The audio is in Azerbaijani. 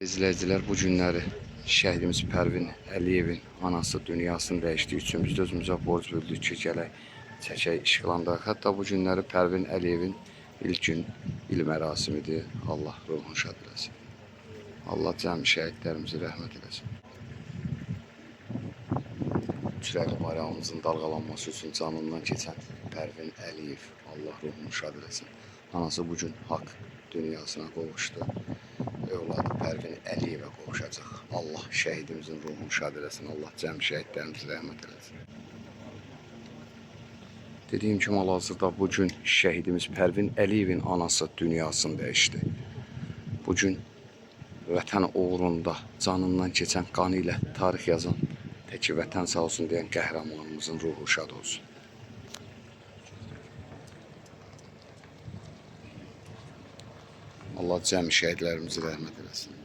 İzləyicilər, bu günləri şəhidimiz Pərvin Əliyevin anası dünyasını dəyişdiyi üçün biz də özümüzə borc bildik ki, gələk çəkək, işıqlandıraq. Hətta bu günləri Pərvin Əliyevin il mərasimidir. Allah ruhunu şad eləsin. Allah cəmi şəhidlərimizi rəhmət eləsin. Çürəkli bayrağımızın dalğalanması üçün canından keçən Pərvin Əliyev, Allah ruhunu şad eləsin. Anası bugün haqq dünyasına qovuşdu. Övladı Pərvin Əliyevə qovuşacaq. Allah şəhidimizin ruhunu şad eləsin. Allah cəm şəhidlərimizi rəhmət eləsin. Dediyim kimi, hal-hazırda bugün şəhidimiz Pərvin Əliyevin anası dünyasını dəyişdi. Bugün vətən uğrunda canından keçən, qanı ilə tarix yazan, təki vətən sağ olsun deyən qəhrəmanımızın ruhu şad olsun. Allah cəmi şəhidlərimizi rəhmət eləsin.